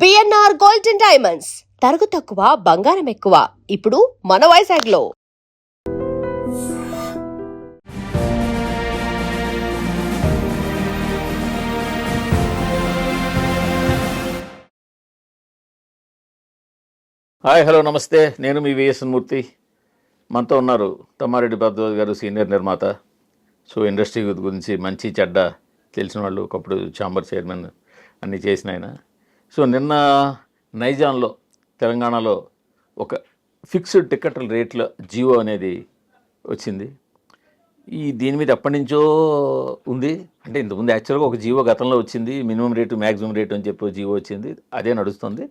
BNR gold and diamonds తరుగు తక్కువ బంగారం ఎక్కువ ఇప్పుడు మన వైజాగ్లో. హాయ్, హలో, నమస్తే. నేను మీ విఎస్ఎన్ మూర్తి. మనతో ఉన్నారు తమ్మారెడ్డి భరద్వాజ్ గారు, సీనియర్ నిర్మాత. సో ఇండస్ట్రీ గురించి మంచి చెడ్డ తెలిసిన వాళ్ళు, ఒకప్పుడు ఛాంబర్ చైర్మన్ అన్నీ చేసిన ఆయన. సో నిన్న నైజాంలో, తెలంగాణలో ఒక ఫిక్స్డ్ టికెట్ల రేట్ల జియో అనేది వచ్చింది. దీని మీద ఎప్పటి నుంచో ఉంది. అంటే ఇంతకుముందు యాక్చువల్గా ఒక జియో గతంలో వచ్చింది, మినిమం రేటు మ్యాక్సిమం రేటు అని చెప్పి జియో వచ్చింది, అదే నడుస్తుంది.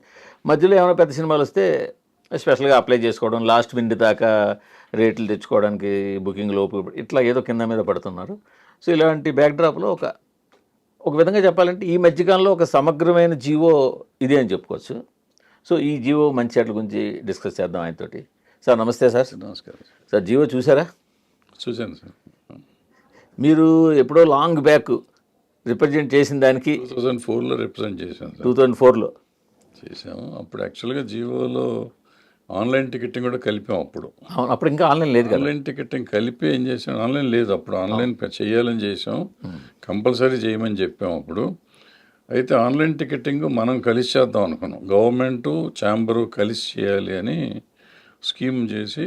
మధ్యలో ఏమైనా పెద్ద సినిమాలు వస్తే స్పెషల్గా అప్లై చేసుకోవడం, లాస్ట్ మినిట్ దాకా రేట్లు తెచ్చుకోవడానికి బుకింగ్ లోపు ఇట్లా ఏదో కింద మీద పడుతున్నారు. సో ఇలాంటి బ్యాక్డ్రాప్లో ఒక విధంగా చెప్పాలంటే ఈ మధ్యకాలంలో ఒక సమగ్రమైన జియో ఇదే అని చెప్పుకోవచ్చు. సో ఈ జియో మంచి చెట్ల గురించి డిస్కస్ చేద్దాం ఆయనతోటి. సార్ నమస్తే. సార్ నమస్కారం. సార్ జియో చూసారా? చూశాను సార్. మీరు ఎప్పుడో లాంగ్ బ్యాక్ రిప్రజెంట్ చేసిన దానికి 2004లో రిప్రజెంట్ చేశాను. 2004లో చేసాము. అప్పుడు యాక్చువల్గా జియోలో ఆన్లైన్ టికెటింగ్ కూడా కలిపాం. అప్పుడు ఇంకా ఆన్లైన్ లేదు కదా. ఆన్లైన్ టికెటింగ్ కలిపి ఏం చేసాం, ఆన్లైన్ లేదు అప్పుడు. ఆన్లైన్ చేయాలని చేసాం, కంపల్సరీ చేయమని చెప్పాం అప్పుడు. అయితే ఆన్లైన్ టికెటింగ్ మనం కలిసి చేద్దాం అనుకున్నాం. గవర్నమెంటు ఛాంబరు కలిసి చేయాలి అని స్కీమ్ చేసి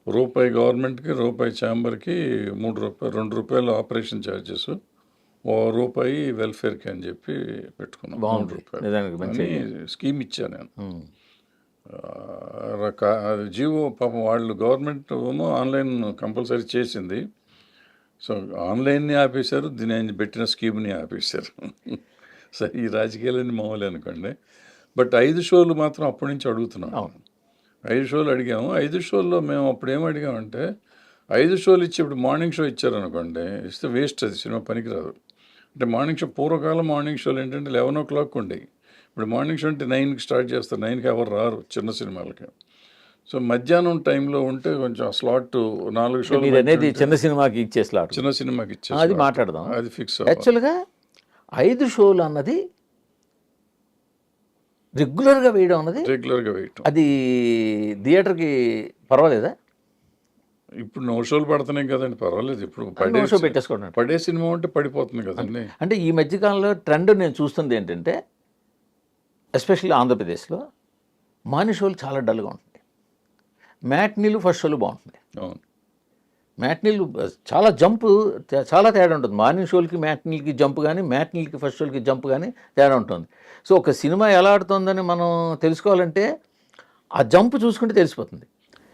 రూపాయి గవర్నమెంట్కి, రూపాయి ఛాంబర్కి, ₹2 ఆపరేషన్ ఛార్జెస్, రూపాయి వెల్ఫేర్కి అని చెప్పి పెట్టుకున్నాం. ₹3 స్కీమ్ ఇచ్చాను నేను. జియో పాపం వాళ్ళు గవర్నమెంట్ ఏమో ఆన్లైన్ కంపల్సరీ చేసింది. సో ఆన్లైన్ని ఆపేశారు, దీని పెట్టిన స్కీమ్ని ఆపేశారు. సరే, ఈ రాజకీయాలన్నీ మామూలు అనుకోండి. బట్ 5 షోలు మాత్రం అప్పటి నుంచి అడుగుతున్నాం. 5 షోలు అడిగాము. 5 షోల్లో మేము అప్పుడు ఏం అడిగామంటే, 5 షోలు ఇచ్చి ఇప్పుడు మార్నింగ్ షో ఇచ్చారనుకోండి, ఇస్తే వేస్ట్, అది సినిమా పనికిరాదు. అంటే మార్నింగ్ షో, పూర్వకాలం మార్నింగ్ షోలు ఏంటంటే 11 o'clock ఉండేవి. ఇప్పుడు మార్నింగ్ షో అంటే 9కి స్టార్ట్ చేస్తారు. 9కి ఎవరు రారు చిన్న సినిమాలకి. సో మధ్యాహ్నం టైంలో ఉంటే కొంచెం స్లాట్ 4 షోలు అనేది చిన్న సినిమాకి ఇచ్చే స్లాట్, చిన్న సినిమాకి ఇచ్చే అది మాట్లాడదాం. అది ఫిక్స్. యాక్చువల్గా 5 షోలు అన్నది రెగ్యులర్గా వేయడం అన్నది, రెగ్యులర్గా వేయటం అది థియేటర్కి పర్వాలేదా? ఇప్పుడు 9 షోలు పడుతున్నాయి కదండి, పర్వాలేదు. ఇప్పుడు షో పెట్టేసుకోండి. పడే సినిమా ఉంటే పడిపోతుంది కదండి. అంటే ఈ మధ్యకాలంలో ట్రెండ్ నేను చూస్తుంది ఏంటంటే, ఎస్పెషల్లీ ఆంధ్రప్రదేశ్లో మార్నింగ్ షోలు చాలా డల్గా ఉంటుంది. మ్యాట్నీలు ఫస్ట్ షోలు బాగుంటుంది. అవును, మ్యాట్నీలు చాలా తేడా ఉంటుంది. మార్నింగ్ షోలకి మ్యాట్నీలకి జంప్ కానీ, మ్యాట్నీలకి ఫస్ట్ షోలకి జంప్ కానీ తేడా ఉంటుంది. సో ఒక సినిమా ఎలా ఆడుతుందని మనం తెలుసుకోవాలంటే ఆ జంప్ చూసుకుంటే తెలిసిపోతుంది.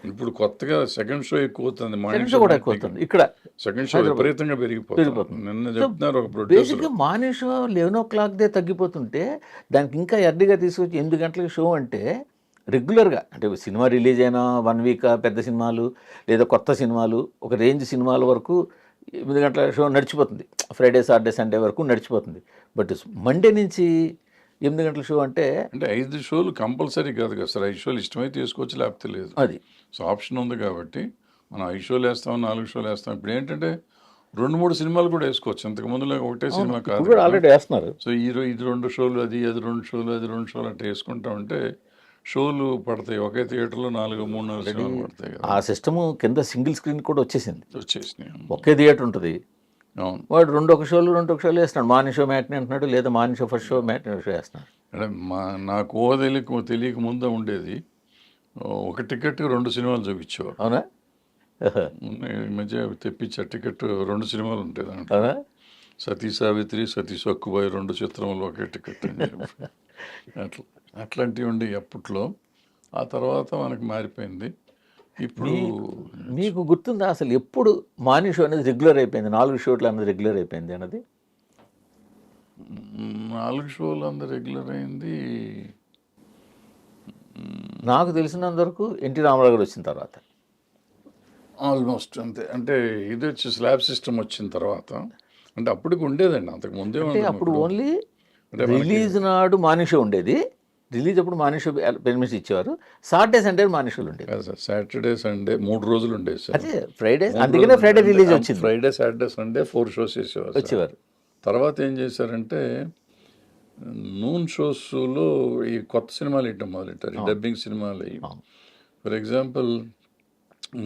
ఇప్పుడు కొత్తగా సెకండ్ షో ఎక్కువ అవుతుంది, మార్నింగ్ షో కూడా ఎక్కువ అవుతుంది. ఇక్కడ సెకండ్ షో విపరీతంగా పెరిగిపోతుంది. నిన్న చెప్తున్నారు ఒక ప్రొడ్యూసర్, బేసిక్గా మార్నింగ్ షో 11 o'clock తగ్గిపోతుంటే దానికి ఇంకా ఎర్లీగా తీసుకొచ్చి 8 గంటలకి షో అంటే రెగ్యులర్గా, అంటే సినిమా రిలీజ్ అయినా 1 week పెద్ద సినిమాలు లేదా కొత్త సినిమాలు ఒక రేంజ్ సినిమాల వరకు 8 గంటల షో నడిచిపోతుంది. ఫ్రైడే, సాటర్డే, సండే వరకు నడిచిపోతుంది. బట్ మండే నుంచి 8 గంటల షో అంటే 5 షోలు కంపల్సరీ కాదు కదా సార్. 5 షోలు ఇష్టమైతే తీసుకోవచ్చు, లేకపోతే లేదు. అది సో ఆప్షన్ ఉంది కాబట్టి మనం 5 షోలు వేస్తాం, 4 షోలు వేస్తాం. ఇప్పుడు ఏంటంటే 2-3 సినిమాలు కూడా వేసుకోవచ్చు. ఇంతకు ముందులో ఒకటే సినిమా కాదు, ఆల్రెడీ వేస్తున్నారు. సో ఇది 2 షోలు, అది 2 షోలు, అది 2 షోలు అంటే వేసుకుంటా ఉంటే షోలు పడతాయి. ఒకే థియేటర్లో 4 సినిమాలు పడతాయి. ఆ సిస్టము కింద సింగిల్ స్క్రీన్ కూడా వచ్చేసినాయి. ఒకే థియేటర్ ఉంటుంది. అవును, వాడు 2 షోలు వేస్తున్నాడు. మార్నింగ్ షో మ్యాట్నీ అంటున్నాడు, లేదా morning show first show matinee show వేస్తున్నాడు. అంటే నాకు తెలియక ముందే ఉండేది, ఒక టికెట్ 2 సినిమాలు చూపించేవారు. అవునా? ఈ మధ్య తెప్పించే టికెట్ 2 సినిమాలు ఉంటాయి దాంట్లో. సతీ సావిత్రి, సతీ సక్కుబాయి 2 చిత్రములు ఒకే టికెట్ అట్లాంటివి ఉండే అప్పట్లో. ఆ తర్వాత మనకు మారిపోయింది. ఇప్పుడు మీకు గుర్తుందా అసలు ఎప్పుడు మార్నింగ్ షో అనేది రెగ్యులర్ అయిపోయింది, 4 షోలు అనేది రెగ్యులర్ అయిపోయింది అన్నది? 4 షోలు అందరూ రెగ్యులర్ అయింది నాకు తెలిసినంత వరకు ఎన్టీ రామారావు గారు వచ్చిన తర్వాత ఆల్మోస్ట్ అంతే. అంటే ఇది వచ్చి స్లాబ్ సిస్టమ్ వచ్చిన తర్వాత, అంటే అప్పటికి ఉండేదండి, అంతకు ముందే. అప్పుడు ఓన్లీ రిలీజ్ నాడు మార్నింగ్ షో ఉండేది. రిలీజ్ అప్పుడు మార్నింగ్ షో పెర్మిషన్ ఇచ్చేవారు. సాటర్డే, సండే మార్నింగ్ షోలు ఉండేవి. సాటర్డే, సండే 3 రోజులు ఉండేది సార్. అదే ఫ్రైడే, అందుకనే ఫ్రైడే రిలీజ్ వచ్చింది. ఫ్రైడే, సాటర్డే, సండే 4 షోస్ వచ్చేవారు. తర్వాత తర్వాత ఏం చేశారంటే నూన్ షోస్లో ఈ కొత్త సినిమాలు వేయటం మొదలెట్టారు, ఈ డబ్బింగ్ సినిమాలు అయ్యి. అవును. ఫర్ ఎగ్జాంపుల్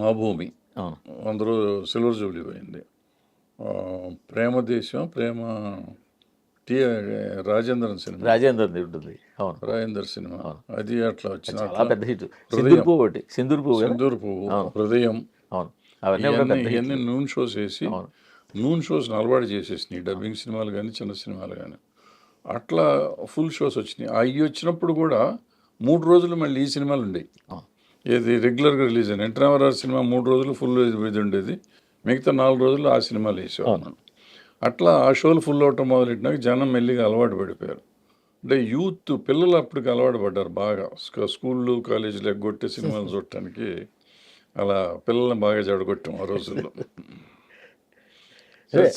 మా భూమి అవును. అందరూ సిల్వర్ జూబ్లీ పోయింది. ప్రేమ దేశం, ప్రేమ టీ రాజేంద్రన్ సినిమా, రాజేందర్ ఉంటుంది. అవును. రాజేందర్ సినిమా, అది అట్లా వచ్చింది. చాలా అట్లా పెద్ద హిట్. సింధూర్ పువ్వు ఒకటి, సింధూర్ పువ్వు కదా. సింధూర్ పువ్వు, హృదయం, అవును. అవన్నీ కూడా పెద్ద హిట్. ఇవన్నీ నూన్ షోస్ వేసి అవును. నూన్ షోస్ని అలవాటు చేసేసినాయి, డబ్బింగ్ సినిమాలు కానీ చిన్న సినిమాలు కానీ. అట్లా ఫుల్ షోస్ వచ్చినాయి. అవి వచ్చినప్పుడు కూడా 3 రోజులు మళ్ళీ ఈ సినిమాలు ఉండేవి. అవును. ఏది రెగ్యులర్గా రిలీజ్ అయిన ఎన్టీ రామారావు సినిమా 3 రోజులు ఫుల్ ఇది ఉండేది, మిగతా 4 రోజులు ఆ సినిమాలు వేసేవాళ్ళం. అట్లా ఆ షోలు ఫుల్ అవటం మొదలెట్టినాక జనం మెల్లిగా అలవాటు పడిపోయారు. అంటే యూత్ పిల్లలు అప్పటికి అలవాటు పడ్డారు బాగా. స్కూళ్ళు కాలేజీలు ఎగ్గొట్టే సినిమాలు చూడటానికి అలా పిల్లల్ని బాగా జడగొట్టాం ఆ రోజుల్లో.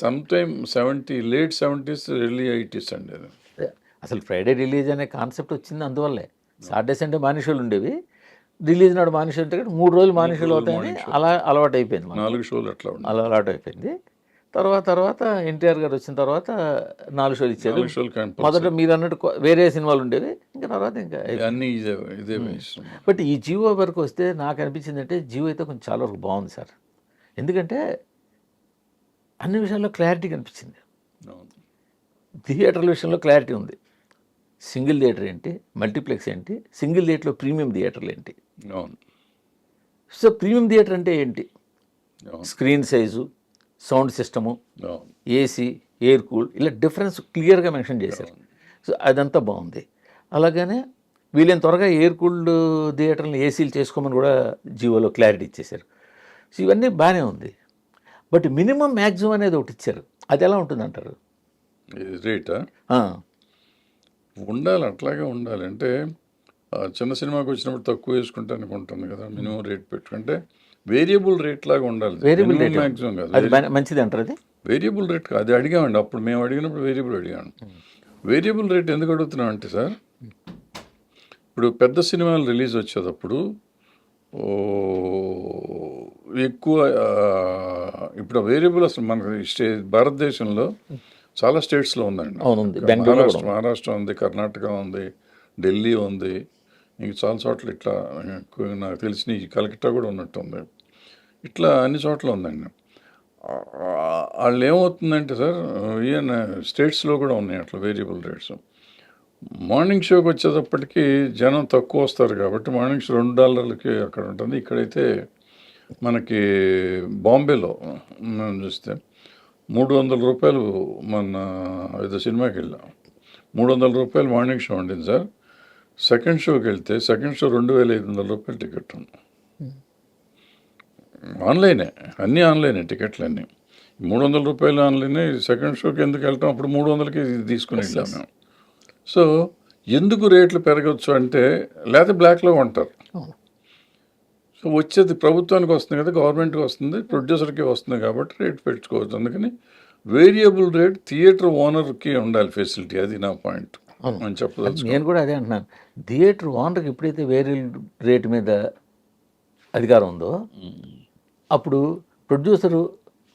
Some time late 70s early 80s అండి అది. అసలు ఫ్రైడే రిలీజ్ అనే కాన్సెప్ట్ వచ్చింది అందువల్లే. సాటర్డే సండే మార్నింగ్ షోలు ఉండేవి, రిలీజ్ నాడు మార్నింగ్ షో అంటే 3 రోజులు మార్నింగ్ షోలు అవుతాయని అలా అలవాటు అయిపోయింది. 4 షోలు అట్లా ఉన్నాయి. అలా అలవాటు అయిపోయింది. తర్వాత ఎన్టీఆర్ గారు వచ్చిన తర్వాత 4 షోలు ఇచ్చారు. 4 షోలు మొదట మీరు అన్నట్టు వేరే సినిమాలు ఉండేవి, ఇంకా తర్వాత ఇంకా అన్నీ ఇదే వేస్తున్నాం. బట్ ఈ జియో వరకు వస్తే నాకు అనిపించింది అంటే జియో అయితే కొంచెం చాలా వరకు బాగుంది సార్. ఎందుకంటే అన్ని విషయాల్లో క్లారిటీ కనిపించింది. అవును. థియేటర్ల విషయంలో క్లారిటీ ఉంది. సింగిల్ థియేటర్ ఏంటి, మల్టీప్లెక్స్ ఏంటి, సింగిల్ థియేటర్లో ప్రీమియం థియేటర్లు ఏంటి. అవును. సో ప్రీమియం థియేటర్ అంటే ఏంటి, అవును. స్క్రీన్ సైజు, సౌండ్ సిస్టము, అవును. ఏసీ, ఎయిర్ కూల్, ఇలా డిఫరెన్స్ క్లియర్గా మెన్షన్ చేశారు. సో అదంతా బాగుంది. అలాగనే వీళ్ళని త్వరగా ఎయిర్ కూల్డ్ థియేటర్ని ఏసీలు చేసుకోమని కూడా జియోలో క్లారిటీ ఇచ్చేశారు. సో ఇవన్నీ బాగానే ఉంది. బట్ మినిమం మ్యాక్సిమం అనేది ఒకటి ఇచ్చారు, అది ఎలా ఉంటుందంటారు? రేటా ఆ, ఉండాలి, అట్లాగే ఉండాలి. అంటే చిన్న సినిమాకి వచ్చినప్పుడు తక్కువ వేసుకుంటానికి ఉంటుంది కదా, మినిమం రేట్ పెట్టుకుంటే వేరియబుల్ రేట్ లాగా ఉండాలి. వేరియబుల్ రేట్ మ్యాక్సిమం కాదు, అది మంచిది అంటారు. అది వేరియబుల్ రేట్ కాదు. అది అడిగామండి అప్పుడు, మేము అడిగినప్పుడు వేరియబుల్ అడిగాను. వేరియబుల్ రేట్ ఎందుకు అడుగుతున్నాం అంటే సార్, ఇప్పుడు పెద్ద సినిమాలు రిలీజ్ వచ్చేటప్పుడు ఎక్కువ ఇప్పుడు వేరియబుల్ అసలు మనకు భారతదేశంలో చాలా స్టేట్స్లో ఉందండి. అవునుంది, బెంగళూరు, మహారాష్ట్ర ఉంది, కర్ణాటక ఉంది, ఢిల్లీ ఉంది, ఇంక చాలా చోట్ల ఇట్లా నాకు తెలిసిన ఈ కలకత్తా కూడా ఉన్నట్టుంది. ఇట్లా అన్ని చోట్ల ఉందండి. వాళ్ళు ఏమవుతుందంటే సార్, ఈవెన్ స్టేట్స్లో కూడా ఉన్నాయి అట్లా వేరియబుల్ రేట్స్. మార్నింగ్ షోకి వచ్చేటప్పటికి జనం తక్కువ వస్తారు కాబట్టి మార్నింగ్ షో $2 అక్కడ ఉంటుంది. ఇక్కడైతే మనకి బాంబేలో మనం చూస్తే $300 మన ఏదో సినిమాకి వెళ్ళాం, $300 మార్నింగ్ షో ఉండింది సార్. సెకండ్ షోకి వెళ్తే సెకండ్ షో $2,500 టికెట్ ఉంది. ఆన్లైనే, అన్నీ ఆన్లైనే టికెట్లన్నీ. $300 ఆన్లైనే. సెకండ్ షోకి ఎందుకు వెళ్తాం, అప్పుడు 300కి తీసుకుని వెళ్ళాం మేము. సో ఎందుకు రేట్లు పెరగచ్చు అంటే, లేకపోతే బ్లాక్లో కొంటారు. సో వచ్చేది ప్రభుత్వానికి వస్తుంది కదా, గవర్నమెంట్కి వస్తుంది, ప్రొడ్యూసర్కి వస్తుంది కాబట్టి రేట్ పెట్టుకోవచ్చు. అందుకని వేరియబుల్ రేట్ థియేటర్ ఓనర్కి ఉండాలి ఫెసిలిటీ. అది నా పాయింట్ అని చెప్పదలుచు. నేను కూడా అదే అంటున్నాను. థియేటర్ ఓనర్కి ఎప్పుడైతే వేరే రేటు మీద అధికారం ఉందో, అప్పుడు ప్రొడ్యూసరు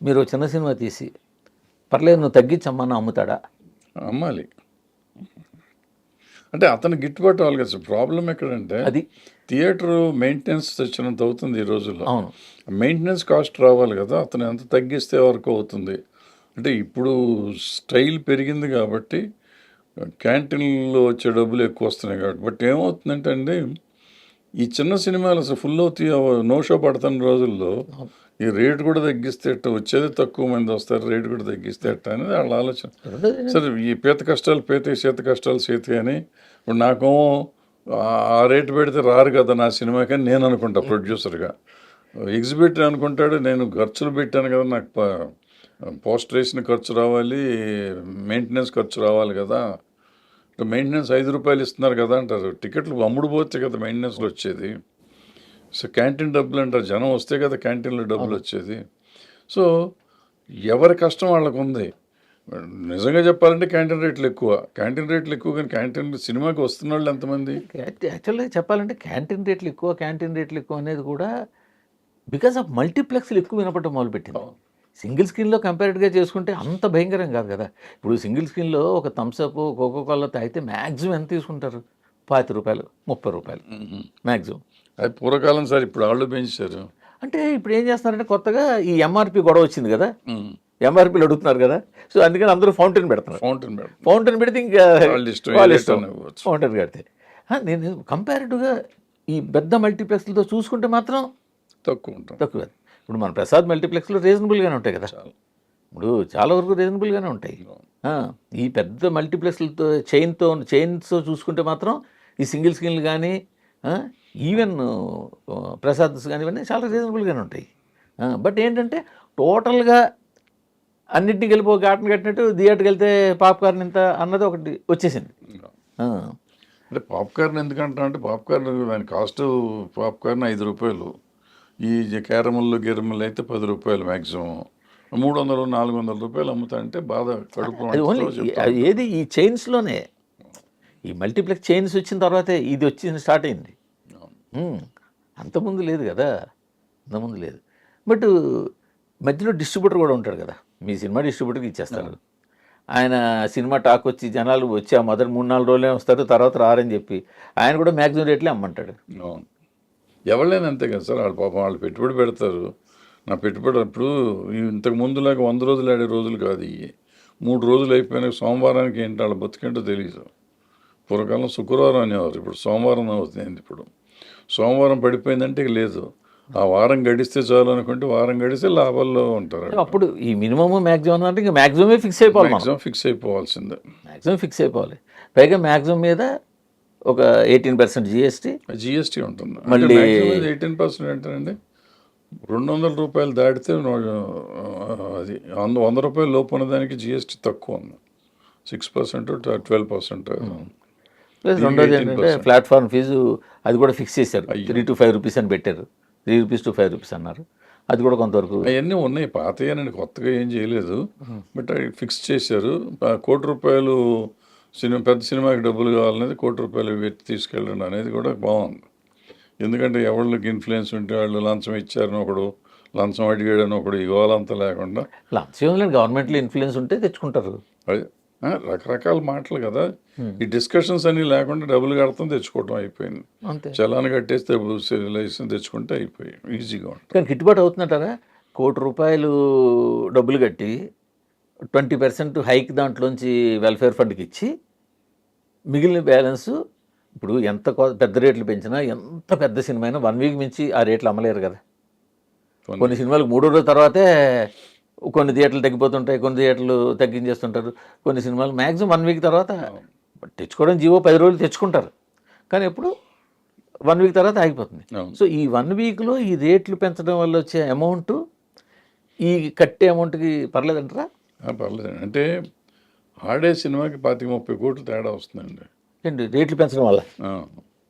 మీరు చిన్న సినిమా తీసి పర్లేదు నువ్వు తగ్గించమ్మా అమ్ముతాడా? అమ్మాలి. అంటే అతను గిట్టుబాటు అవ్వాలి కదా. ప్రాబ్లం ఎక్కడంటే, అది థియేటర్ మెయింటెనెన్స్ వచ్చినంత అవుతుంది ఈ రోజుల్లో. అవును, మెయింటెనెన్స్ కాస్ట్ రావాలి కదా, అతను ఎంత తగ్గిస్తే వరకు అవుతుంది. అంటే ఇప్పుడు స్టైల్ పెరిగింది కాబట్టి క్యాంటీన్లో వచ్చే డబ్బులు ఎక్కువ వస్తున్నాయి కాబట్టి. బట్ ఏమవుతుందంటే అండి, ఈ చిన్న సినిమాలు అసలు ఫుల్ అవుతాయి, నో షో పడుతున్న రోజుల్లో ఈ రేటు కూడా తగ్గిస్తే ఎట్ట, వచ్చేది తక్కువ మంది వస్తారు, రేటు కూడా తగ్గిస్తే ఎట్ట అనేది వాళ్ళ ఆలోచన. సరే, ఈ పీత కష్టాలు పేతే, చేత కష్టాలు చేతే అని ఇప్పుడు నాకేమో ఆ రేటు పెడితే రారు కదా నా సినిమాకి అని నేను అనుకుంటా ప్రొడ్యూసర్గా. ఎగ్జిబిటర్ అనుకుంటాడు, నేను ఖర్చులు పెట్టాను కదా, నాకు పోస్టర్ వేసిన ఖర్చు రావాలి, మెయింటెనెన్స్ ఖర్చు రావాలి కదా, మెయింటెనెన్స్ ₹5 ఇస్తున్నారు కదా అంటారు. టికెట్లు అమ్ముడుపోతే కదా మెయింటెనెన్స్లో వచ్చేది. సో క్యాంటీన్ డబ్బులు అంటారు, జనం వస్తే కదా క్యాంటీన్లో డబ్బులు వచ్చేది. సో ఎవరి కష్టం వాళ్ళకు ఉంది. నిజంగా చెప్పాలంటే క్యాంటీన్ రేట్లు ఎక్కువ కానీ క్యాంటీన్ సినిమాకి వస్తున్న వాళ్ళు ఎంతమంది? యాక్చువల్గా చెప్పాలంటే క్యాంటీన్ రేట్లు ఎక్కువ అనేది కూడా బికాస్ ఆఫ్ మల్టీప్లెక్స్లు ఎక్కువ వినపడటం మొదలుపెట్టింది. సింగిల్ స్క్రీన్లో కంపేరిటివ్గా చేసుకుంటే అంత భయంకరం కాదు కదా. ఇప్పుడు సింగిల్ స్క్రీన్లో ఒక థమ్స్అప్ కోకోకోలా తాగితే మ్యాక్సిమం ఎంత తీసుకుంటారు? ₹20, ₹30 మ్యాక్సిమం. అది పూర్వకాలం సార్, ఇప్పుడు వాళ్ళు పెంచారు. అంటే ఇప్పుడు ఏం చేస్తున్నారంటే కొత్తగా ఈ ఎంఆర్పి గొడవ వచ్చింది కదా, ఎంఆర్పీలు అడుగుతున్నారు కదా, సో అందుకని అందరూ ఫౌంటైన్ పెడుతున్నారు. ఫౌంటైన్ పెడితే ఇంకా వాళ్ళ ఇష్టం ఫౌంటైన్ కడితే. నేను కంపారిటివ్గా ఈ పెద్ద మల్టీప్లెక్స్లతో చూసుకుంటే మాత్రం తక్కువ. ఇప్పుడు మన ప్రసాద్ మల్టీప్లెక్స్లో రీజనబుల్గానే ఉంటాయి కదా, ఇప్పుడు చాలా వరకు రీజనబుల్గానే ఉంటాయి. ఈ పెద్ద మల్టీప్లెక్స్లతో చైన్స్ చూసుకుంటే మాత్రం ఈ సింగిల్ స్క్రీన్లు కానీ ఈవెన్ ప్రసాద్స్ కానీ ఇవన్నీ చాలా రీజనబుల్గానే ఉంటాయి. బట్ ఏంటంటే టోటల్గా అన్నింటినీ కలిపి ఒక ఆటను కట్టినట్టు థియేటర్కి వెళ్తే పాప్కార్న్ ఇంత అన్నది ఒకటి వచ్చేసింది. అంటే పాప్కార్న్ ఎందుకంటా అంటే పాప్కార్న్ దాని కాస్ట్ పాప్కార్న్ ₹5. ఈ క్యారమల్లు గిరమల్ అయితే ₹10 మ్యాక్సిమం. $300, $400 అమ్ముతా అంటే బాధ కడుపు. అది ఓన్లీ ఏది ఈ చైన్స్లోనే, ఈ మల్టీప్లెక్స్ చైన్స్ వచ్చిన తర్వాతే ఇది వచ్చింది, స్టార్ట్ అయింది. అంతకుముందు లేదు కదా, అంతకుముందు లేదు. బట్ మధ్యలో డిస్ట్రిబ్యూటర్ కూడా ఉంటాడు కదా, మీ సినిమా డిస్ట్రిబ్యూటర్కి ఇచ్చేస్తారు. ఆయన సినిమా టాక్ వచ్చి జనాలు వచ్చి ఆ మొదటి 3-4 రోజులే వస్తారు, తర్వాత రారని చెప్పి ఆయన కూడా మ్యాక్సిమం రేట్లే అమ్మంటాడు. ఎవరైనా అంతే కదా సార్, వాళ్ళు పాపం వాళ్ళు పెట్టుబడి పెడతారు. నా పెట్టుబడి అప్పుడు ఇంతకు ముందులాగా 100 రోజులు ఆడే రోజులు కాదు ఇవి. 3 రోజులు అయిపోయినా సోమవారానికి ఏంటి వాళ్ళ బతికేంటో తెలియదు. పూర్వకాలం శుక్రవారం అనేవారు, ఇప్పుడు సోమవారం అవుతుంది. ఇప్పుడు సోమవారం పడిపోయిందంటే ఇక లేదు, ఆ వారం గడిస్తే చాలు అనుకుంటే వారం గడిస్తే లాభాల్లో ఉంటారు. అప్పుడు ఈ మినిమమ్ మ్యాక్సిమం అంటే ఇంకా మ్యాక్సిమమే ఫిక్స్ అయిపోవాలి, ఫిక్స్ అయిపోవాల్సిందే, మ్యాక్సిమం ఫిక్స్ అయిపోవాలి. పైగా మ్యాక్సిమం మీద ఒక 18% జిఎస్టీ ఉంటుంది. మళ్ళీ 18% ఏంటండి, ₹200 దాటితే అది ₹100 లోపు ఉన్నదానికి జిఎస్టీ తక్కువ ఉంది, 6% 12%. ప్లస్ రెండోది ఏంటంటే ప్లాట్ఫామ్ ఫీజు అది కూడా ఫిక్స్ చేశారు, ₹3 to ₹5 అని పెట్టారు, ₹3 to ₹5 అన్నారు. అది కూడా కొంతవరకు అవన్నీ ఉన్నాయి, పాతయ్యానండి, కొత్తగా ఏం చేయలేదు. బట్ అవి ఫిక్స్ చేశారు. ₹1 సినిమా, పెద్ద సినిమాకి డబ్బులు కావాలనేది ₹1 పెట్టి తీసుకెళ్ళండి అనేది కూడా బాగుంది. ఎందుకంటే ఎవరికి ఇన్ఫ్లుయెన్స్ ఉంటే వాళ్ళు లంచం ఇచ్చారని ఒకడు, లంచం అడిగాడని ఒకడు, ఇవాళంతా లేకుండా లంచం గవర్నమెంట్లో ఇన్ఫ్లుయెన్స్ ఉంటే తెచ్చుకుంటారు. అది రకరకాల మాటలు కదా, ఈ డిస్కషన్స్ అన్నీ లేకుండా డబ్బులు కడతాం తెచ్చుకోవటం అయిపోయింది. చలాన్ కట్టేస్తే లైసెన్స్ తెచ్చుకుంటే అయిపోయి ఈజీగా ఉంటుంది. కానీ గిట్టుబాటు అవుతుందంటారా? ₹1 డబ్బులు కట్టి 20% హైక్ దాంట్లోంచి వెల్ఫేర్ ఫండ్కి ఇచ్చి మిగిలిన బ్యాలెన్స్, ఇప్పుడు ఎంత పెద్ద రేట్లు పెంచినా ఎంత పెద్ద సినిమా అయినా 1 వీక్ మించి ఆ రేట్లు అమ్మలేరు కదా. కొన్ని సినిమాలకు 3వ రోజు తర్వాతే కొన్ని థియేటర్లు తగ్గిపోతుంటాయి, కొన్ని థియేటర్లు తగ్గించేస్తుంటారు. కొన్ని సినిమాలు మ్యాక్సిమం 1 వీక్ తర్వాత తెచ్చుకోవడం జీవో 10 రోజులు తెచ్చుకుంటారు, కానీ ఎప్పుడు 1 వీక్ తర్వాత ఆగిపోతుంది. సో ఈ 1 వీక్లో ఈ రేట్లు పెంచడం వల్ల వచ్చే అమౌంట్ ఈ కట్టే అమౌంట్కి పర్లేదంటారా? పర్లేదు. అంటే ఆడే సినిమాకి 25-30 కోట్లు తేడా వస్తుందండి. ఏంటి రేట్లు పెంచడం వల్ల?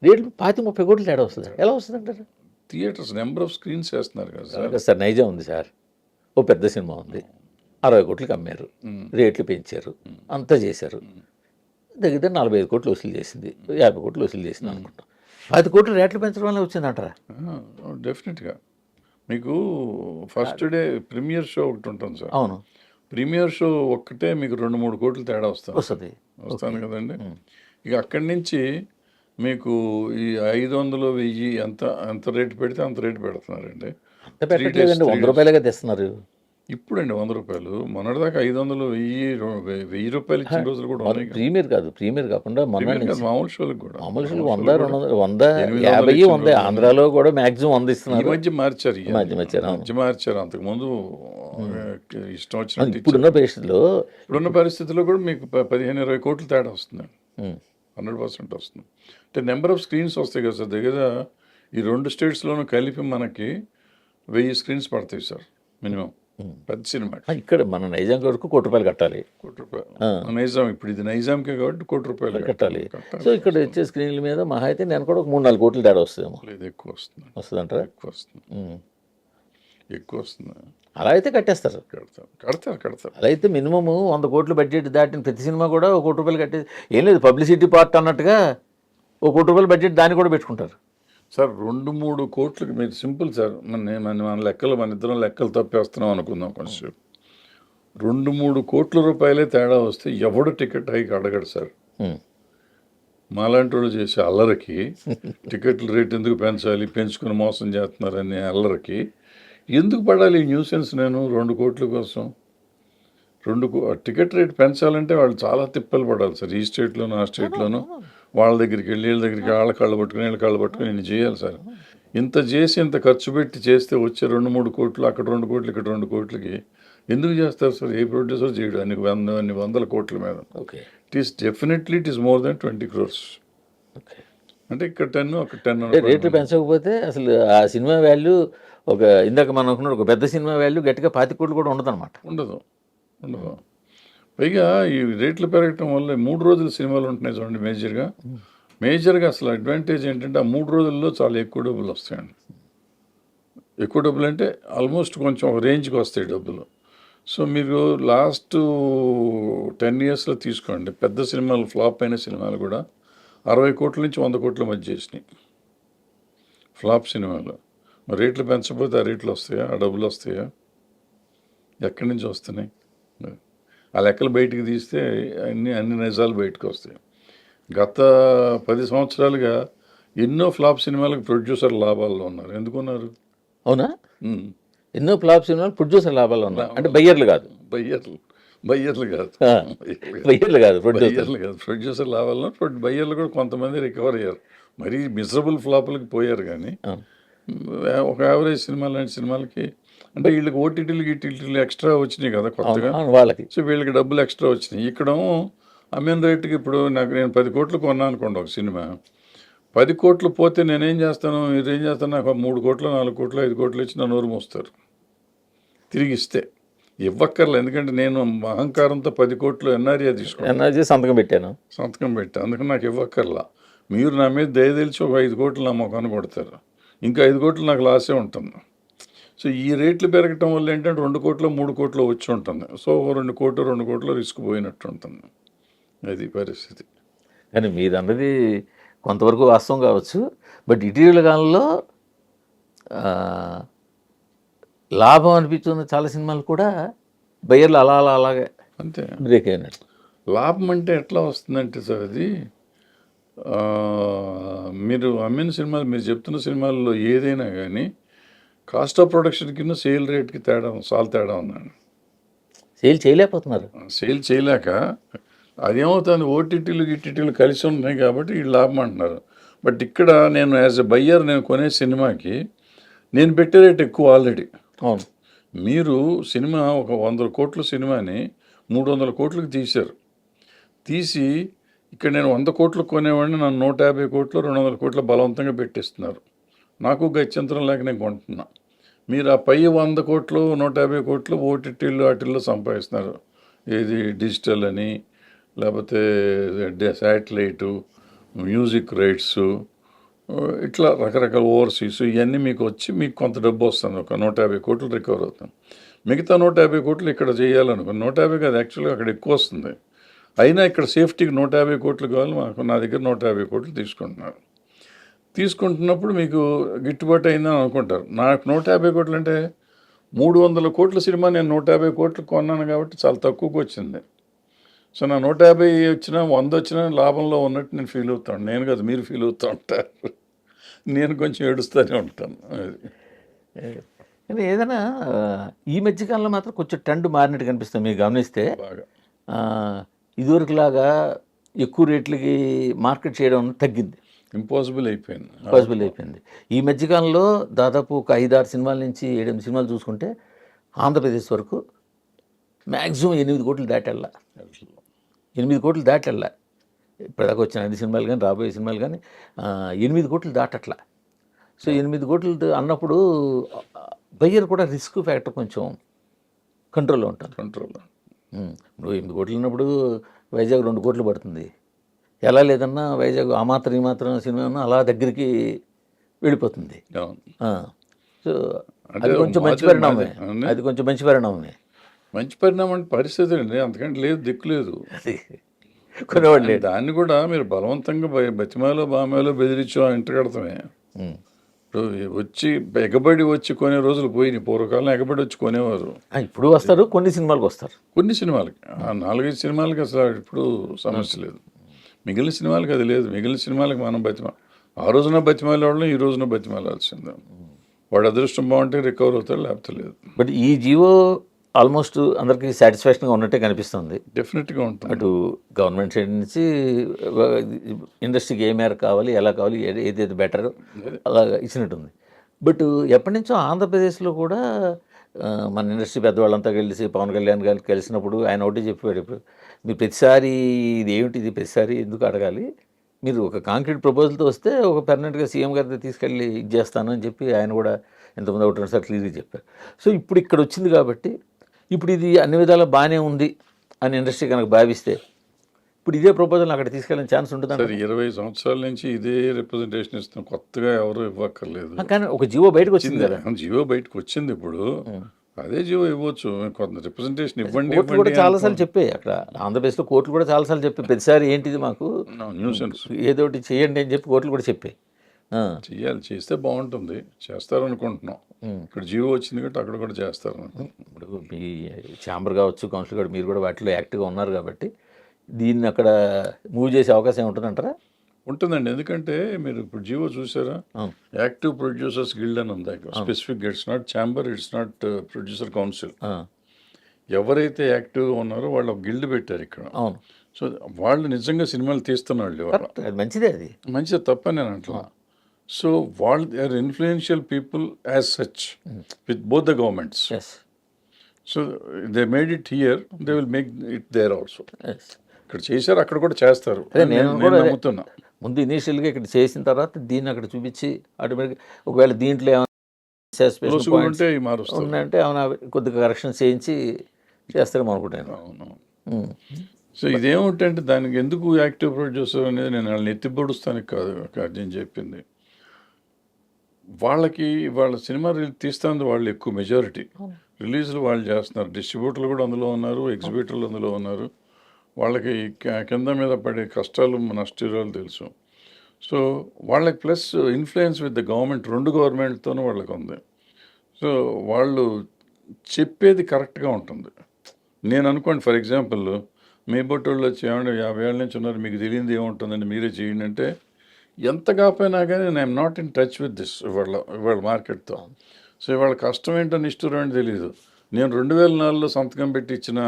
రేట్లు 25-30 కోట్లు తేడా వస్తుంది, ఎలా వస్తుంది అంటారు? థియేటర్స్ నెంబర్ ఆఫ్ స్క్రీన్స్ వేస్తున్నారు కదా సార్. సార్ నైజం ఉంది సార్, ఓ పెద్ద సినిమా ఉంది, 60 కోట్లకి అమ్మారు, రేట్లు పెంచారు, అంతా చేశారు, దగ్గర 45 కోట్లు వసూలు చేసింది, 50 కోట్లు వసూలు చేసింది అనుకుంటాం. 10 కోట్లు రేట్లు పెంచడం వల్ల వచ్చిందంటారా? డెఫినెట్గా. మీకు ఫస్ట్ డే ప్రీమియర్ షో ఒకటి ఉంటుంది సార్. అవును, ప్రీమియర్ షో ఒక్కటే మీకు 2-3 కోట్లు తేడా వస్తుంది కదండి. ఇక అక్కడి నుంచి మీకు ఈ 500, 1000 ఎంత రేటు పెడితే అంత రేటు పెడుతున్నారండి. అంత పెట్టట్లేదండి, ₹100 తెస్తున్నారు ఇప్పుడండి. ₹100 మొన్నటిదాకా 500, 1000 ఇచ్చిన రోజులు కూడా ఉన్నాయి. ప్రీమియర్ కాదు, ప్రీమియర్ కాకుండా మామూలు షోలకు కూడా, మామూలు షోలు 100, 200, 150, 100. ఆంధ్రాలో కూడా మ్యాక్సిమం 100 ఇస్తున్నారు. ఈ మధ్య మార్చారు. అంతకుముందు ఇష్టం వచ్చినట్టు. ఇప్పుడున్న పరిస్థితుల్లో కూడా మీకు 15-20 కోట్లు తేడా వస్తుంది, 100% వస్తుంది. అంటే నెంబర్ ఆఫ్ స్క్రీన్స్ వస్తాయి కదా సార్. దగ్గర ఈ 2 స్టేట్స్లోనూ కలిపి మనకి 1000 స్క్రీన్స్ పడతాయి సార్ మినిమం పెద్ద సినిమా. ఇక్కడ మన నైజాం వరకు ₹1 కట్టాలి. నైజాం ఇప్పుడు ఇది నైజాంకే కాబట్టి ₹1 కట్టాలి. సో ఇక్కడ వచ్చే స్క్రీన్ల మీద మహా అయితే నేను కూడా 3-4 కోట్లు తేడా వస్తుందేమో. లేదు, ఎక్కువ వస్తుందంటారా? ఎక్కువ వస్తుంది. అలా అయితే కట్టేస్తారు. కడతారు. అలా అయితే మినిమం 100 కోట్లు బడ్జెట్ దాటిన ప్రతి సినిమా కూడా ₹1 కట్టేది ఏం లేదు. పబ్లిసిటీ పార్ట్ అన్నట్టుగా ₹1 బడ్జెట్ దాన్ని కూడా పెట్టుకుంటారు. సార్ 2-3 కోట్లకి మీరు సింపుల్ సార్ మన లెక్కలు మన ఇద్దరం లెక్కలు తప్పేస్తున్నాం అనుకుందాం కొంచెం. 2-3 కోట్ల రూపాయలే తేడా వస్తే ఎవడు టికెట్ హైక్ అడగడు సార్. మాలాంటి వాళ్ళు చేసే అల్లరికి టికెట్ల రేట్ ఎందుకు పెంచాలి, పెంచుకుని మోసం చేస్తున్నారనే అల్లరికి ఎందుకు పడాలి ఈ న్యూసెన్స్ నేను 2 కోట్ల కోసం? టికెట్ రేట్ పెంచాలంటే వాళ్ళు చాలా తిప్పలు పడాలి సార్. ఈ స్టేట్లోనూ ఆ స్టేట్లోనూ వాళ్ళ దగ్గరికి వెళ్ళి వీళ్ళ దగ్గరికి వాళ్ళ కాళ్ళు పట్టుకుని వీళ్ళ కాళ్ళు పట్టుకుని నేను చేయాలి సార్. ఇంత చేసి ఇంత ఖర్చు పెట్టి చేస్తే వచ్చే 2-3 కోట్లు, అక్కడ 2 కోట్లు, ఇక్కడ 2 కోట్లకి ఎందుకు చేస్తారు సార్? ఏ ప్రొడ్యూసర్ చేయడు అన్ని వందల కోట్ల మీద. Okay, it is more than 20 crores. Okay. అంటే ఇక్కడ 10 ఒక 10 అంటే రేట్లు పెంచకపోతే అసలు ఆ సినిమా వాల్యూ ఒక ఇందాక మనం అనుకున్న ఒక పెద్ద సినిమా వాల్యూ గట్టిగా 25 కోట్లు కూడా ఉండదన్నమాట. ఉండదు. పైగా ఈ రేట్లు పెరగటం వల్ల 3 రోజుల సినిమాలు ఉంటున్నాయి చూడండి మేజర్గా అసలు అడ్వాంటేజ్ ఏంటంటే ఆ 3 రోజుల్లో చాలా ఎక్కువ డబ్బులు వస్తాయండి. ఎక్కువ డబ్బులు అంటే ఆల్మోస్ట్ కొంచెం ఒక రేంజ్కి వస్తాయి డబ్బులు. సో మీరు లాస్ట్ 10 yearsలో తీసుకోండి, పెద్ద సినిమాలు ఫ్లాప్ అయిన సినిమాలు కూడా 60 కోట్ల నుంచి 100 కోట్ల మధ్య చేసినాయి ఫ్లాప్ సినిమాలు. మరి రేట్లు పెంచకపోతే ఆ రేట్లు వస్తాయా, ఆ డబ్బులు వస్తాయా? ఎక్కడి నుంచి వస్తున్నాయి? ఆ లెక్కలు బయటికి తీస్తే అన్ని నిజాలు బయటకు వస్తాయి. గత 10 సంవత్సరాలుగా ఎన్నో ఫ్లాప్ సినిమాలకు ప్రొడ్యూసర్ లాభాల్లో ఉన్నారు. ఎందుకున్నారు? అవునా? ఎన్నో ఫ్లాప్ సినిమాలు ప్రొడ్యూసర్ లాభాలు ఉన్నాయి. అంటే బయ్యర్లు కాదు, బయ్యర్లు కాదు, ప్రొడ్యూసర్ లాభాల్లో బయ్యర్లు కూడా కొంతమంది రికవర్ అయ్యారు. మరీ మిజరబుల్ ఫ్లాపులకి పోయారు కానీ ఒక యావరేజ్ సినిమా లాంటి సినిమాలకి అంటే వీళ్ళకి ఓటీటీలు ఎక్స్ట్రా వచ్చినాయి కదా కొత్తగా వాళ్ళకి. సో వీళ్ళకి డబ్బులు ఎక్స్ట్రా వచ్చినాయి. ఇక్కడ అమ్మిన రేటుకి ఇప్పుడు నేను 10 కోట్లు కొన్నాను అనుకోండి ఒక సినిమా, 10 కోట్లు పోతే నేనేం చేస్తాను, మీరేం చేస్తాను, నాకు 3 కోట్లు 4 కోట్లు 5 కోట్లు ఇచ్చి నా నోరు మోస్తారు తిరిగి ఇస్తే. ఇవ్వక్కర్లే, ఎందుకంటే నేను అహంకారంతో 10 కోట్లు ఎన్ఆర్ఏ తీసుకున్నాను, సంతకం పెట్టాను. అందుకని నాకు ఇవ్వక్కర్లా. మీరు నా మీద దయదలిచి ఒక 5 కోట్లు నా మొఖాన్ని కొడతారు, ఇంకా 5 కోట్లు నాకు లాసే ఉంటుంది. సో ఈ రేట్లు పెరగటం వల్ల ఏంటంటే 2 కోట్లు 3 కోట్లు వచ్చి ఉంటుంది. సో 2 కోట్లు రిస్క్ పోయినట్టు ఉంటుంది. అది పరిస్థితి. కానీ మీరు అన్నది కొంతవరకు వాస్తవం కావచ్చు. బట్ ఇటీవల కాలంలో లాభం అనిపిస్తున్న చాలా సినిమాలు కూడా బయ్యర్లు అలాగే అంతే బ్రేక్ అయినట్టు. లాభం అంటే ఎట్లా వస్తుందంటే సార్ అది మీరు అమ్మిన సినిమాలు, మీరు చెప్తున్న సినిమాల్లో ఏదైనా కానీ కాస్ట్ ఆఫ్ ప్రొడక్షన్ కింద సేల్ రేట్కి చాలా తేడా ఉందండి. సేల్ చేయలేకపోతున్నారు. సేల్ చేయలేక అదేమవుతుంది, ఓటీటీలు కలిసి ఉన్నాయి కాబట్టి వీళ్ళు లాభం అంటున్నారు. బట్ ఇక్కడ నేను యాజ్ ఎ బయ్యర్ నేను కొనే సినిమాకి నేను పెట్టే రేట్ ఎక్కువ ఆల్రెడీ. అవును, మీరు సినిమా ఒక 100 కోట్ల సినిమాని 300 కోట్లకు తీసి ఇక్కడ నేను 100 కోట్లు కొనేవాడిని, నన్ను 150 కోట్లు 200 కోట్లు బలవంతంగా పెట్టిస్తున్నారు. నాకు గత్యంతరం లేక నేను కొంటున్నా. మీరు ఆ పై 100 కోట్లు 150 కోట్లు ఓటీటీలు వాటిల్లో సంపాదిస్తున్నారు. ఏది డిజిటల్ అని, లేకపోతే శాటిలైటు, మ్యూజిక్ రైట్స్, ఇట్లా రకరకాల ఓవర్సీస్ ఇవన్నీ మీకు వచ్చి మీకు కొంత డబ్బు వస్తుంది. ఒక 150 కోట్లు రికవర్ అవుతుంది. మిగతా 150 కోట్లు ఇక్కడ చేయాలనుకో, 150 కాదు యాక్చువల్గా అక్కడ ఎక్కువ వస్తుంది. అయినా ఇక్కడ సేఫ్టీకి 150 కోట్లు కావాలి, నా దగ్గర 150 కోట్లు తీసుకుంటున్నప్పుడు మీకు గిట్టుబాటు అయిందని అనుకుంటారు. నాకు 150 కోట్లు అంటే 300 కోట్ల సినిమా నేను 150 కోట్లు కొన్నాను కాబట్టి చాలా తక్కువకి వచ్చింది. సో నా 150 వచ్చినా 100 వచ్చినా లాభంలో ఉన్నట్టు నేను ఫీల్ అవుతాను. నేను కదా, మీరు ఫీల్ అవుతూ ఉంటారు, నేను కొంచెం ఏడుస్తూనే ఉంటాను. కానీ ఏదైనా ఈ మధ్యకాలంలో మాత్రం కొంచెం ట్రెండ్ మారినట్టు కనిపిస్తుంది. మీరు గమనిస్తే బాగా ఇదివరకులాగా ఎక్కువ రేట్లకి మార్కెట్ చేయడం తగ్గింది, ఇంపాసిబుల్ అయిపోయింది. ఈ మధ్యకాలంలో దాదాపు ఒక 5-6 సినిమాల నుంచి 7-8 సినిమాలు చూసుకుంటే ఆంధ్రప్రదేశ్ వరకు మ్యాక్సిమం 8 కోట్లు దాటెళ్ళా. 8 కోట్లు దాటెళ్ళా. ఇప్పటిదాకా వచ్చిన 5 సినిమాలు కానీ రాబోయే సినిమాలు కానీ 8 కోట్లు దాటట్లా. సో 8 కోట్లు అన్నప్పుడు బయ్యర్ కూడా రిస్క్ ఫ్యాక్టర్ కొంచెం కంట్రోల్లో ఉంటుంది. ఇప్పుడు 8 కోట్లు ఉన్నప్పుడు వైజాగ్ 2 కోట్లు పడుతుంది. ఎలా లేదన్నా వైజాగ్ ఆ మాత్రం ఈ మాత్రం సినిమా అలా దగ్గరికి వెళ్ళిపోతుంది. సో అది కొంచెం మంచి పరిణామమే. మంచి పరిణామం అంటే పరిస్థితి అండి, అంతకంటే లేదు, దిక్కు లేదు. కొనేవాళ్ళు దాన్ని కూడా మీరు బలవంతంగా బతిమాలో బామాలో బెదిరించో ఇంట కడతామే. ఇప్పుడు వచ్చి ఎగబడి వచ్చి కొనే రోజులు పోయినాయి. పూర్వకాలం ఎగబడి వచ్చి కొనేవారు ఇప్పుడు వస్తారు, కొన్ని సినిమాలకు వస్తారు. కొన్ని సినిమాలకి. ఆ 4-5 సినిమాలకి అసలు ఇప్పుడు సమస్య లేదు. మిగిలిన సినిమాలకి అది లేదు. మిగిలిన సినిమాలకి మనం ఆ రోజున బతిమాలే వాళ్ళం, ఈ రోజున బతిమాలాల్సిందే. వాడు అదృష్టం బాగుంటే రికవర్ అవుతాడు, లేకపోతే లేదు. బట్ ఈ జియో ఆల్మోస్ట్ అందరికీ సాటిస్ఫాక్షన్గా ఉన్నట్టే కనిపిస్తుంది. డెఫినెట్గా ఉంటుంది. అటు గవర్నమెంట్ సైడ్ నుంచి ఇండస్ట్రీకి ఏ మేర కావాలి, ఎలా కావాలి, ఏదైతే బెటర్ అలా ఇచ్చినట్టుంది. బట్ ఎప్పటి నుంచో ఆంధ్రప్రదేశ్లో కూడా మన ఇండస్ట్రీ పెద్దవాళ్ళంతా కలిసి పవన్ కళ్యాణ్ గారికి కలిసినప్పుడు ఆయన ఒకటి చెప్పాడు, ఇప్పుడు మీరు ప్రతిసారి ఇది ఏమిటి, ప్రతిసారి ఎందుకు అడగాలి, మీరు ఒక కాంక్రీట్ ప్రపోజల్తో వస్తే ఒక పెర్మనెంట్గా సీఎం గారితో తీసుకెళ్ళి ఇది చేస్తాను అని చెప్పి ఆయన కూడా ఎంతమంది ఒకటి సార్ క్లియర్గా చెప్పారు. సో ఇప్పుడు ఇక్కడ వచ్చింది కాబట్టి ఇప్పుడు ఇది అన్ని విధాలా బాగానే ఉంది అని ఇండస్ట్రీ కనుక భావిస్తే ఇప్పుడు ఇదే ప్రపోజల్ అక్కడ తీసుకెళ్ళిన ఛాన్స్ ఉంటుంది. సరే 20 సంవత్సరాల నుంచి ఇదే రిప్రజెంటేషన్ ఇస్తాం, కొత్తగా ఎవరు ఇవ్వక్కర్లేదు. కానీ ఒక జియో బయటకు వచ్చింది కదా, జియో బయటకు వచ్చింది. ఇప్పుడు అదే జియో ఇవ్వచ్చు, కొంత రిప్రజెంటేషన్ ఇవ్వండి. కోర్టులు కూడా చాలాసార్లు చెప్పాయి, అక్కడ ఆంధ్రప్రదేశ్లో కోర్టులు కూడా చాలాసార్లు చెప్పాయి, ప్రతిసారి ఏంటిది మాకు న్యూసెన్స్ ఏదో ఒకటి చేయండి అని చెప్పి కోర్టులు కూడా చెప్పాయి. చెయ్యాలి, చేస్తే బాగుంటుంది, చేస్తారు అనుకుంటున్నాం. ఇక్కడ జియో వచ్చింది కాబట్టి అక్కడ కూడా చేస్తారు. ఇప్పుడు మీ ఛాంబర్ కావచ్చు, కౌన్సిల్ కూడా మీరు కూడా వాటిలో యాక్టివ్గా ఉన్నారు కాబట్టి దీన్ని అక్కడ మూవ్ చేసే అవకాశం ఉంటుందంటారా? ఉంటుందండి. ఎందుకంటే మీరు ఇప్పుడు జియో చూసారా, యాక్టివ్ ప్రొడ్యూసర్స్ గిల్డ్ అని ఉంది specific. It's not chamber, it's not producer council. ఎవరైతే యాక్టివ్గా ఉన్నారో వాళ్ళు ఒక గిల్డ్ పెట్టారు ఇక్కడ. అవును. సో వాళ్ళు నిజంగా సినిమాలు తీస్తున్నాళ్ళు. అది మంచిదే, అది మంచిది, తప్పని నేను అంటున్నా. సో వాళ్ళు they are influential people as such with both the governments. So they made it here, they will make it there also. ఇక్కడ చేశారు, అక్కడ కూడా చేస్తారు. నేను కూడా నమ్ముతున్నా. ముందు ఇనీషియల్గా ఇక్కడ చేసిన తర్వాత దీన్ని అక్కడ చూపించి ఆటోమేటిక్గా ఒకవేళ దీంట్లో ఉంటే మారుస్తారు ఉన్నాయంటే అవునా కొద్దిగా కరెక్షన్ చేయించి చేస్తారేమో అనుకుంటాను. అవును. సో ఇదేమిటంటే దానికి ఎందుకు యాక్టివ్ ప్రొడ్యూసర్ అనేది నేను వాళ్ళని ఎత్తిపొడుస్తానికి కాదు నేను చెప్పింది. వాళ్ళకి వాళ్ళ సినిమా తీస్తుంది వాళ్ళు ఎక్కువ మెజారిటీ. రిలీజ్లు వాళ్ళు చేస్తున్నారు, డిస్ట్రిబ్యూటర్లు కూడా అందులో ఉన్నారు, ఎగ్జిబిటర్లు అందులో ఉన్నారు. వాళ్ళకి కింద మీద పడే కష్టాలు నష్టాలు తెలుసు. సో వాళ్ళకి plus influence with the government, 2 గవర్నమెంట్తోనూ వాళ్ళకి ఉంది. సో వాళ్ళు చెప్పేది కరెక్ట్గా ఉంటుంది. నేను అనుకోండి, ఫర్ ఎగ్జాంపుల్ మీ బొట్టోళ్ళు వచ్చి ఏమంటే 50 ఏళ్ళ నుంచి ఉన్నారు, మీకు తెలియదు ఏముంటుందండి, మీరే చేయండి అంటే ఎంత కాకపోయినా కానీ I'm not in touch with this ఇవాళ మార్కెట్తో. సో ఇవాళ కష్టం ఏంటో నిష్ఠూరం ఏంటో తెలియదు. నేను 2004లో సంతకం పెట్టి ఇచ్చిన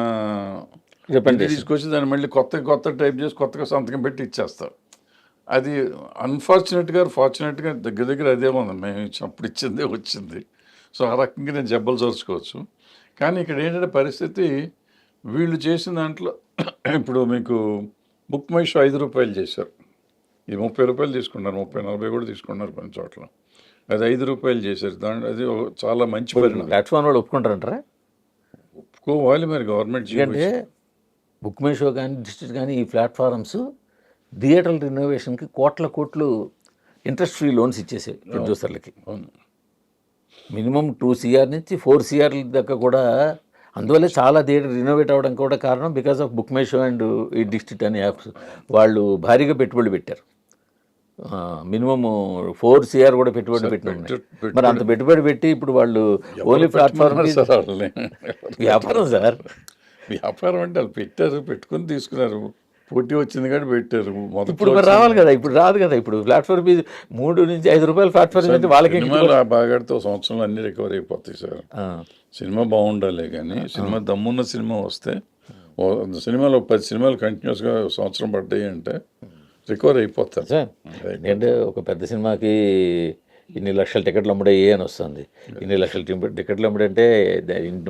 తీసుకొచ్చి దాన్ని మళ్ళీ కొత్త టైప్ చేసి కొత్తగా సంతకం పెట్టి ఇచ్చేస్తారు. అది ఫార్చునేట్గా దగ్గర అదే ఉంది, మేము అప్పుడు ఇచ్చిందే వచ్చింది. సో ఆ రకంగా నేను జబ్బలు చోర్చుకోవచ్చు. కానీ ఇక్కడ ఏంటంటే పరిస్థితి, వీళ్ళు చేసిన దాంట్లో ఇప్పుడు మీకు బుక్ మై షో 5 రూపాయలు చేశారు, ఇది 30 రూపాయలు తీసుకున్నారు, 30-40 కూడా తీసుకున్నారు కొన్ని చోట్ల. అది 5 రూపాయలు చేశారు. అది చాలా మంచి పరిణామం. ప్లాట్ఫామ్ వాళ్ళు ఒప్పుకుంటారంటారా? ఒప్పుకోవాలి మరి గవర్నమెంట్. ఎందుకంటే బుక్ మై షో కానీ డిస్ట్రిక్ట్ కానీ ఈ ప్లాట్ఫారమ్స్ థియేటర్ల రినోవేషన్కి కోట్లు ఇంట్రెస్ట్ ఫ్రీ లోన్స్ ఇచ్చేసాయి ప్రొడ్యూసర్లకి. మినిమం 2 CR నుంచి 4 CR దాకా కూడా. అందువల్లే చాలా థియేటర్ రినోవేట్ అవ్వడం కూడా కారణం because of book my show and ఈ డిస్ట్రిక్ట్ అనే యాప్స్. వాళ్ళు భారీగా పెట్టుబడులు పెట్టారు, మినిమం 4 CR కూడా పెట్టుబడి పెట్టిన. మరి అంత పెట్టుబడి పెట్టి ఇప్పుడు వాళ్ళు ఓన్లీ ప్లాట్ఫామ్ వ్యాపారం సార్. వ్యాపారం అంటే వాళ్ళు పెట్టుకుని తీసుకున్నారు, పోటీ వచ్చింది కానీ పెట్టారు. ఇప్పుడు మరి రావాలి కదా, ఇప్పుడు రాదు కదా. ఇప్పుడు ప్లాట్ఫామ్ ఫీజు 3 నుంచి 5 రూపాయలు ప్లాట్ఫామ్ అయితే వాళ్ళకి బాగాడితే సంవత్సరంలో అన్ని రికవర్ అయిపోతాయి సార్. సినిమా బాగుండాలి కానీ సినిమా దమ్మున్న సినిమా వస్తే, సినిమాలో 10 సినిమాలు కంటిన్యూస్గా సంవత్సరం పడ్డాయి అంటే రికవర్ అయిపోతారు సార్. ఎందుకంటే ఒక పెద్ద సినిమాకి ఇన్ని లక్షల టికెట్లు అమ్ముడయ్యే అని వస్తుంది. ఇన్ని లక్షల టికెట్లు అమ్ముడంటే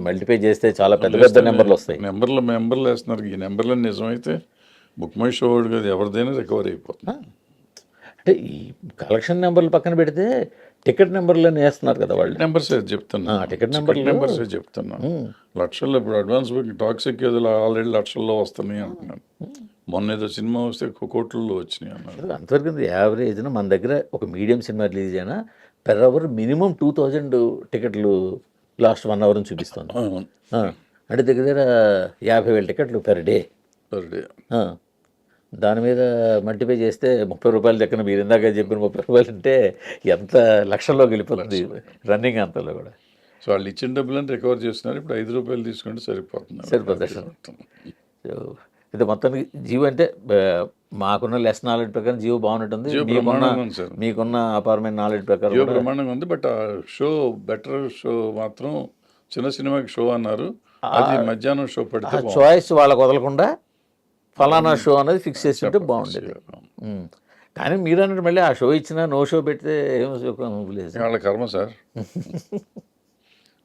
మల్టిప్లై చేస్తే చాలా పెద్ద నెంబర్లు వస్తాయి. నెంబర్లు వేస్తున్నారు. ఈ నెంబర్లు నిజమైతే బుక్ మై షో కదా ఎవరిదైనా రికవర్ అయిపోతుంది. అంటే ఈ కలెక్షన్ నెంబర్లు పక్కన పెడితే టికెట్ నెంబర్లను వేస్తున్నారు కదా వాళ్ళు. నెంబర్స్ చెప్తున్నా, టికెట్ నెంబర్స్ చెప్తున్నా. లక్షల్లో ఇప్పుడు అడ్వాన్స్ బుకింగ్ టాక్సిక్ ఏదో ఆల్రెడీ లక్షల్లో వస్తున్నాయి అంటున్నాను. మొన్న ఏదో సినిమా వస్తే కోట్లలో వచ్చినాయి అన్నారు. అంతవరకు యావరేజ్న మన దగ్గర ఒక మీడియం సినిమా రిలీజ్ అయినా పెర్ అవర్ మినిమం 2000 టికెట్లు లాస్ట్ 1 అవర్ చూపిస్తుంది. అంటే దగ్గర 50,000 టికెట్లు పెర్ డే. దాని మీద మల్టిప్లై చేస్తే 30 రూపాయలు దక్కన మీరు ఇందాక చెప్పిన 30 రూపాయలు అంటే ఎంత లక్షల్లో వెళ్ళిపోతుంది రన్నింగ్ అంతలో కూడా. సో వాళ్ళు ఇచ్చిన డబ్బులను రికవర్ చేస్తున్నారు. ఇప్పుడు 5 రూపాయలు తీసుకుంటే సరిపోతుంది. సో ఇది మొత్తానికి జియో అంటే మాకున్న లెస్ నాలెడ్జ్ ప్రకారం జియో బాగుంటుంది, మీకున్న అపారమైన నాలెడ్జ్ ప్రకారం జియో బ్రహ్మాండంగా ఉంది. బట్ ఆ షో బెటర్ షో మాత్రం చిన్న సినిమాకి షో అన్నారు, అది మధ్యాహ్నం షో పెడితే చాయిస్ వాళ్ళకు వదలకుండా ఫలానా షో అనేది ఫిక్స్ చేసి ఉంటే బాగుండేది. కానీ మీరు అన్నట్టు మళ్ళీ ఆ షో ఇచ్చినా నో షో పెడితే ఏమో లేదు, వాళ్ళ కర్మ సార్.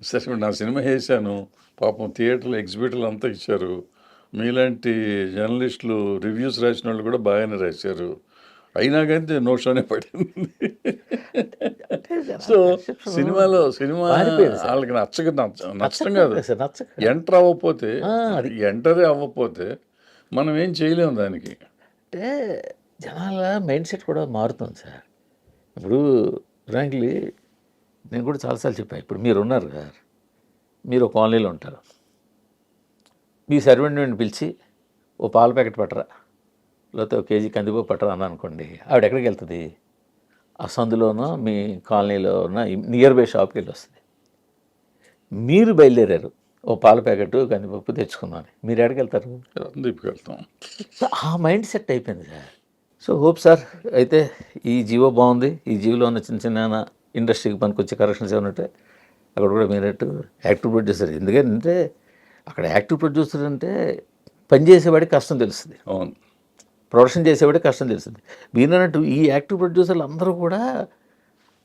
సరే ఇప్పుడు నా సినిమా వేసాను, పాపం థియేటర్లు ఎగ్జిబిటర్లు అంతా ఇచ్చారు, మీలాంటి జర్నలిస్టులు రివ్యూస్ రాసిన వాళ్ళు కూడా బాగానే రాశారు, అయినా కానీ నో షోనే పడింది. సో సినిమా వాళ్ళకి నచ్చడం కాదు, ఎంటర్ అవ్వకపోతే ఎంటరే అవ్వకపోతే మనం ఏం చేయలేము దానికి. అంటే జనాల మైండ్ సెట్ కూడా మారుతుంది సార్. ఇప్పుడు ఫ్రాంక్లీ నేను కూడా చాలాసార్లు చెప్పాను, ఇప్పుడు మీరు ఉన్నారు సార్, మీరు ఒక కాలనీలో ఉంటారు, మీ సర్వెంట్ని పిలిచి ఓ పాల ప్యాకెట్ పట్టరా లేకపోతే ఒక కేజీ కందిపప్పు పట్టరా అని అనుకోండి, ఆవిడ ఎక్కడికి వెళ్తుంది? ఆ సందులోనో మీ కాలనీలో ఉన్న నియర్ బై షాప్కి వెళ్ళి వస్తుంది. మీరు బయలుదేరారు ఓ పాల ప్యాకెట్ కందిపప్పు తెచ్చుకున్నాను, మీరు ఎక్కడికి వెళ్తారు? వెళ్తాం. సో ఆ మైండ్ సెట్ అయిపోయింది సార్. సో హోప్ సార్ అయితే ఈ జియో బాగుంది, ఈ జియోలో ఉన్న చిన్న చిన్న ఇండస్ట్రీకి పనికి వచ్చే కరెక్షన్స్ ఏమంటే అక్కడ కూడా మీరట్టు యాక్టివ్ ప్రొడ్యూసర్, ఎందుకంటే అక్కడ యాక్టివ్ ప్రొడ్యూసర్ అంటే పనిచేసేవాడికి కష్టం తెలుస్తుంది, అవును, ప్రొడక్షన్ చేసేవాడికి కష్టం తెలుస్తుంది. మీరు అన్నట్టు ఈ యాక్టివ్ ప్రొడ్యూసర్లు అందరూ కూడా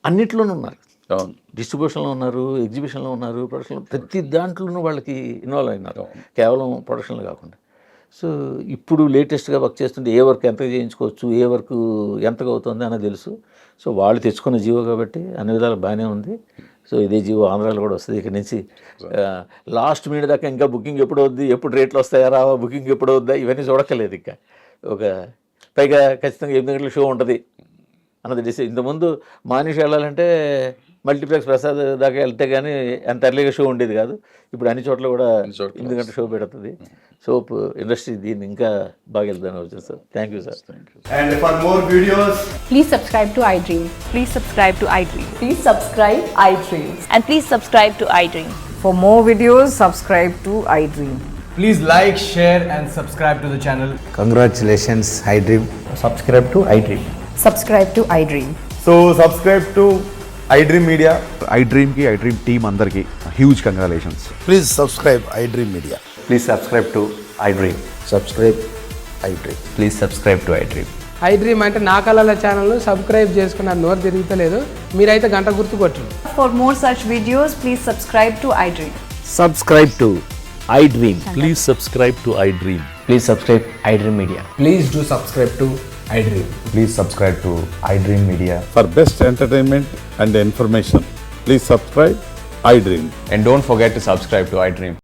అన్నిట్లోనూ ఉన్నారు, అవును, డిస్ట్రిబ్యూషన్లో ఉన్నారు, ఎగ్జిబిషన్లో ఉన్నారు, ప్రొడక్షన్లో, ప్రతి దాంట్లోనూ వాళ్ళకి ఇన్వాల్వ్ అయినారు, కేవలం ప్రొడక్షన్లు కాకుండా. సో ఇప్పుడు లేటెస్ట్గా వర్క్ చేస్తుంటే ఏ వర్క్ ఎంత చేయించుకోవచ్చు, ఏ వర్క్ ఎంతగా అవుతుంది అన్నది తెలుసు. సో వాళ్ళు తెచ్చుకున్న జియో కాబట్టి అన్ని విధాలు బాగానే ఉంది. సో ఇదే జియో ఆంధ్రాలో కూడా వస్తుంది ఇక్కడ నుంచి. లాస్ట్ మినిట్ దాకా ఇంకా బుకింగ్ ఎప్పుడు అవుద్ది, ఎప్పుడు రేట్లు వస్తాయా రావా, బుకింగ్ ఎప్పుడు అవుద్దా, ఇవన్నీ చూడక్కర్లేదు. ఇంకా ఒక పైగా ఖచ్చితంగా 8 గంటల షో ఉంటుంది అన్నది డిసైడ్. ఇంతకుముందు మానిష్ వెళ్ళాలంటే మల్టీప్లెక్స్ ప్రసాద్ దాకా వెళ్తే కానీ అంత ఎర్లీగా షో ఉండేది కాదు. ఇప్పుడు అన్ని చోట్ల కూడా 8 గంటల షో పెడుతుంది. సో ఇండస్ట్రీ దీన్ని ఇంకా బాగా వెళ్తాను వచ్చేది sir. Thank you sir. And for more videos, Please subscribe to iDream. Please subscribe to iDream. Please subscribe iDream. And please subscribe to iDream. For more videos, subscribe to iDream. please like, share and subscribe to the channel. Congratulations, iDream. Subscribe to iDream. Subscribe to iDream. So subscribe to iDream Media. iDream team andarki huge congratulations. Please subscribe iDream Media. Please subscribe to iDream. Subscribe iDream. Please subscribe to iDream. iDream అంటే నా కళల ఛానల్ను subscribe చేసుకున్న నోరు తిరుగుతలేదు, మీరైతే గంట గుర్తు కొట్టండి. For more such videos, please subscribe to iDream. Subscribe to iDream. Please subscribe to iDream. Please subscribe iDream Media. Please do subscribe to iDream. Please subscribe to iDream Media. For best entertainment and information, please subscribe iDream. And don't forget to subscribe to iDream.